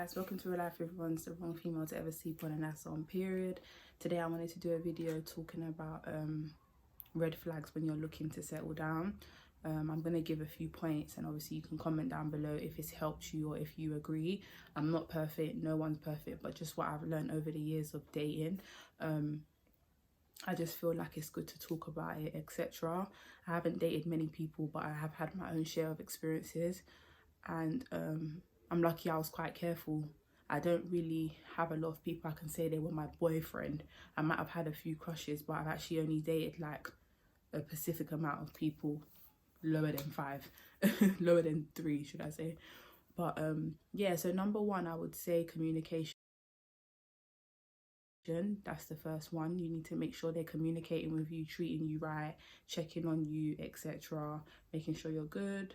guys, welcome to Real Life. Everyone's the wrong female to ever sleep on, and that's on period. Today I wanted to do a video talking about red flags when you're looking to settle down. I'm going to give a few points, and obviously you can comment down below if it's helped you or if you agree. I'm not perfect, no one's perfect, but just what I've learned over the years of dating. I just feel like it's good to talk about it, etc. I haven't dated many people, but I have had my own share of experiences, and I'm lucky I was quite careful. I don't really have a lot of people I can say they were my boyfriend. I might have had a few crushes, but I've actually only dated like a specific amount of people, lower than 5, lower than 3 should I say. But yeah, so number one, I would say communication. That's the first one. You need to make sure they're communicating with you, treating you right, checking on you, etc. Making sure you're good,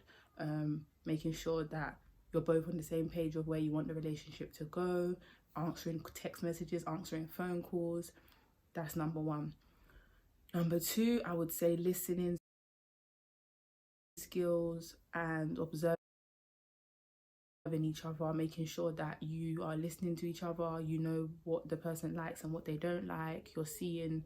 making sure that you're both on the same page of where you want the relationship to go, answering text messages, answering phone calls. That's number one. Number two, I would say listening skills and observing each other, making sure that you are listening to each other, you know what the person likes and what they don't like, you're seeing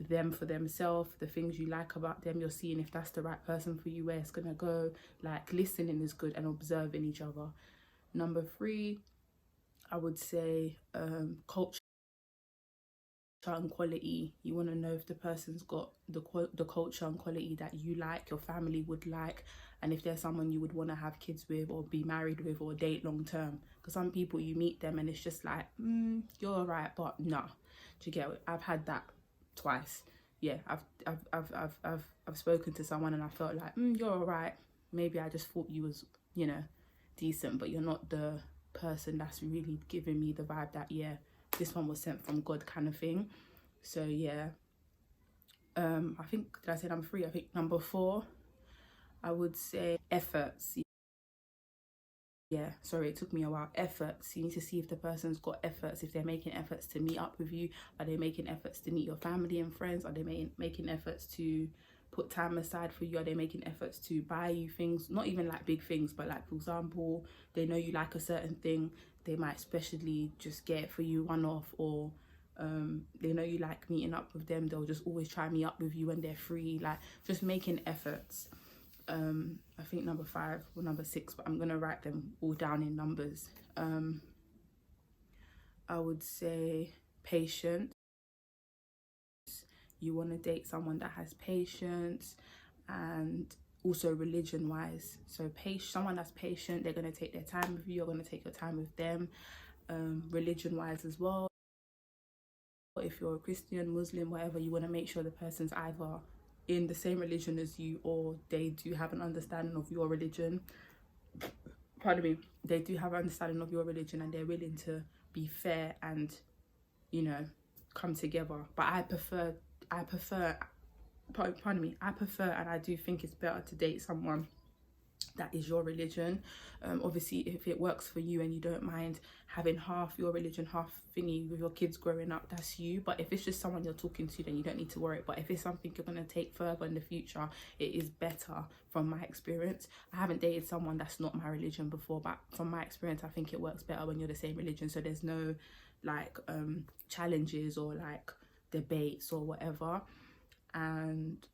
them for themselves, the things you like about them, you're seeing if that's the right person for you, where it's gonna go. Like, listening is good, and observing each other. Number three, I would say culture and quality. You want to know if the person's got the culture and quality that you like, your family would like, and if there's someone you would want to have kids with or be married with or date long term. Because some people, you meet them and it's just like, you're all right, but nah. Do you get it? I've had that twice. Yeah, I've spoken to someone and I felt like, you're all right. Maybe I just thought you was, you know, decent, but you're not the person that's really giving me the vibe that, yeah, this one was sent from God kind of thing. So yeah, I think, did I say number 3? I think number 4, I would say efforts. Yeah, sorry, it took me a while. Efforts. You need to see if the person's got efforts, if they're making efforts to meet up with you. Are they making efforts to meet your family and friends? Are they making efforts to put time aside for you? Are they making efforts to buy you things? Not even like big things, but like, for example, they know you like a certain thing, they might specially just get it for you one off, or they know you like meeting up with them, they'll just always try me up with you when they're free. Like, just making efforts. I think number 5 or number 6, but I'm gonna write them all down in numbers. I would say patience. You want to date someone that has patience, and also religion wise. So someone that's patient, they're going to take their time with you, you're going to take your time with them. Religion wise as well, if you're a Christian, Muslim, whatever, you want to make sure the person's either in the same religion as you, or they do have an understanding of your religion. Pardon me, they do have an understanding of your religion and they're willing to be fair and, you know, come together. But I prefer and I do think it's better to date someone that is your religion. Obviously, if it works for you and you don't mind having half your religion, half thingy with your kids growing up, that's you. But if it's just someone you're talking to, then you don't need to worry. But if it's something you're going to take further in the future, it is better from my experience. I haven't dated someone that's not my religion before, but from my experience, I think it works better when you're the same religion. So there's no like challenges or like debates or whatever. And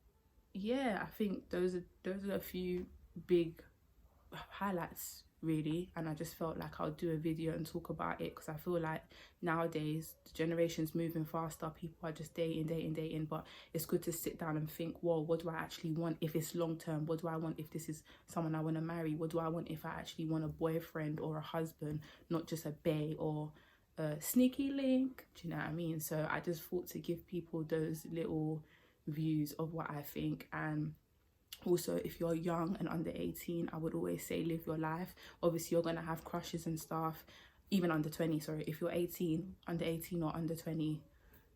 yeah, I think those are a few big highlights really, and I just felt like I'll do a video and talk about it, because I feel like nowadays the generation's moving faster, people are just dating, but it's good to sit down and think, whoa, what do I actually want if it's long term? What do I want if this is someone I want to marry? What do I want if I actually want a boyfriend or a husband, not just a bae or a sneaky link? Do you know what I mean? So I just thought to give people those little views of what I think. And also, if you're young and under 18, I would always say live your life. Obviously, you're going to have crushes and stuff, even under 20, sorry. If you're 18, under 18 or under 20,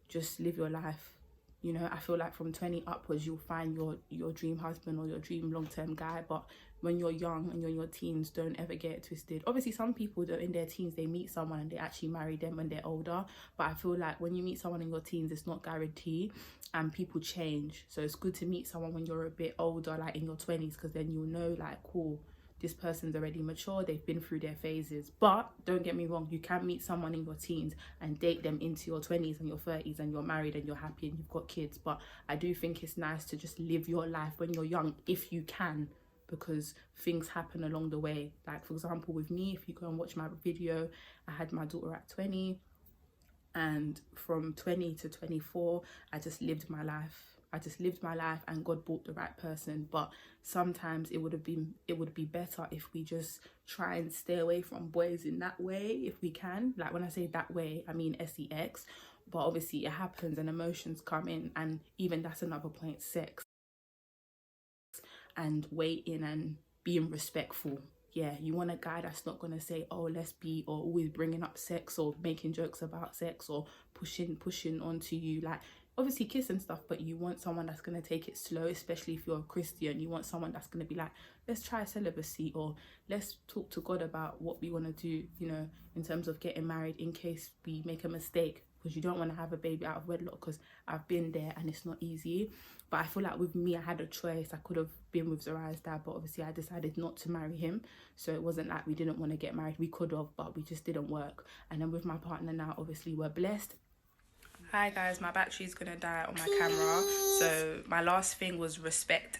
just live your life. You know, I feel like from 20 upwards, you'll find your dream husband or your dream long-term guy. But when you're young and you're in your teens, don't ever get it twisted. Obviously, some people, though, in their teens, they meet someone and they actually marry them when they're older. But I feel like when you meet someone in your teens, it's not guaranteed, and people change. So it's good to meet someone when you're a bit older, like in your 20s, because then you'll know, like, cool, this person's already mature, they've been through their phases. But don't get me wrong, you can meet someone in your teens and date them into your 20s and your 30s, and you're married and you're happy and you've got kids. But I do think it's nice to just live your life when you're young, if you can, because things happen along the way. Like, for example, with me, if you go and watch my video, I had my daughter at 20, and from 20 to 24, I just lived my life. And God brought the right person. But sometimes it would be better if we just try and stay away from boys in that way, if we can. Like, when I say that way, I mean sex, but obviously it happens and emotions come in, and even that's another point, sex and waiting and being respectful. Yeah, you want a guy that's not gonna say, oh, let's be, or always bringing up sex or making jokes about sex or pushing onto you. Like, obviously kiss and stuff, but you want someone that's gonna take it slow, especially if you're a Christian. You want someone that's gonna be like, let's try celibacy, or let's talk to God about what we want to do, you know, in terms of getting married, in case we make a mistake, because you don't want to have a baby out of wedlock, because I've been there and it's not easy. But I feel like with me, I had a choice. I could have been with Zariah's dad, but obviously I decided not to marry him. So it wasn't like we didn't want to get married. We could have, but we just didn't work. And then with my partner now, obviously we're blessed. Hi guys, my battery's gonna die on my camera. So my last thing was respect